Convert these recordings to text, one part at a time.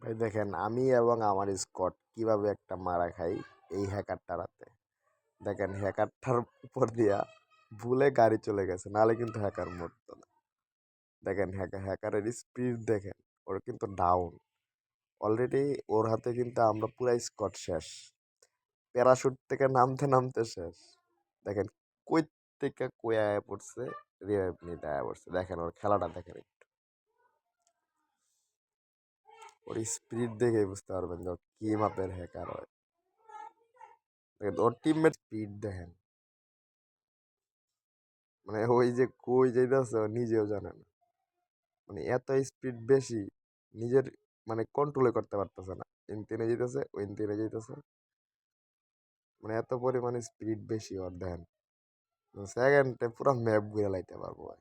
ভাই দেখেন আমি এবং আমার স্কোয়াড কিভাবে একটা মারা খাই এই হ্যাকারটার হাতে। দেখেন হ্যাকারটার উপর দিয়া ভুলে গাড়ি চলে গেছে, নাহলে কিন্তু হ্যাকার মরতো না। দেখেন হ্যাকারের স্পিড দেখেন, ওর কিন্তু ডাউন অলরেডি। ওর হাতে কিন্তু আমরা পুরা স্কোয়াড শেষ, প্যারাশুট থেকে নামতে নামতে শেষ। দেখেন কই থেকে কই আয়া পড়ছে, রিভাইভ নিতে আয়া পড়ছে। দেখেন ওর খেলাটা দেখেন একটু, ওর স্পিড দেখে বুঝতে পারবেন যে ও কি মাপের হ্যাকার হয়। দেখেন ওর টিমমেট স্পিড দেখেন, মানে ওই যে কই যাইতেছে ও নিজেও জানে না। মানে এত স্পিড বেশি, নিজের মানে কন্ট্রোলে করতে পারতেছে না। ইনতিনে যেতেছে, ওই ইনতিনে যেতেছে, মানে এত পরিমাণে স্পিড বেশি ওর। দেখেন সেকেন্ডে পুরো ম্যাপ ঘুরে লাইতে পারবো ভাই।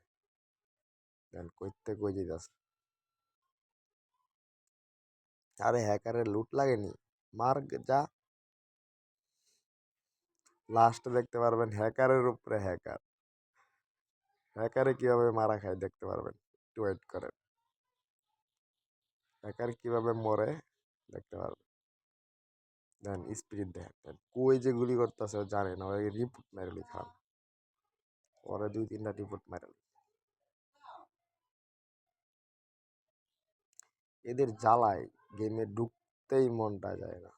দেখেন কইতে কই যেতেছে। আরে হ্যাকারের লুট লাগেনি, মার যা। লাস্টে দেখতে পারবেন হ্যাকারের উপরে হ্যাকার, হ্যাকারে কিভাবে মারা খায় দেখতে পারবেন। একটু ওয়েট করেন, হ্যাকার কিভাবে মরে দেখতে পারবেন। দেন স্পিড দেখেন, কই যে গুলি করতেছে জানে না, ওই রিপোর্ট মেরে খান। পরে দুই তিনটা রিপোর্ট মেরে। এদের জ্বালায় গেমে ঢুকতেই মনটা যায় না।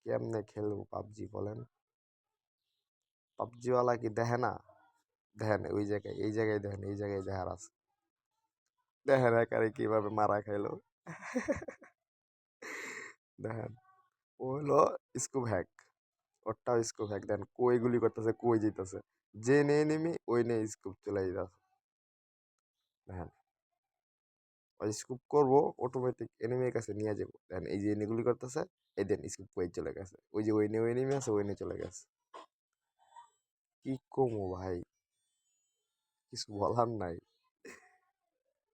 কেমনে খেলবো পাবজি বলেন? পাবজিওয়ালা কি দেখে না? দেখেন ওই জায়গায়, এই জায়গায় দেখেন, এই জায়গায় দেখার আছে। দেখেন একারে কিভাবে মারা খাইলো। দেখেন ও হলো স্কুপ হ্যাক, ওরটাও স্কুপ হ্যাক। দেন কই গুলি করতেছে, কই যেতেছে, যে নে এনিমি ওই নে স্কুপ চলে যেতেছে। দেখেন ওই স্কুপ করবো, অটোমেটিক এনিমির কাছে নিয়ে যাবো। দেন এই যে এনিগুলি করতেছে, এই দেন স্কুপ কই চলে গেছে, ওই যে ওই নে ওই এনিমি আছে, ওই নে চলে গেছে। কি কমো ভাই, কিছু বলার নাই।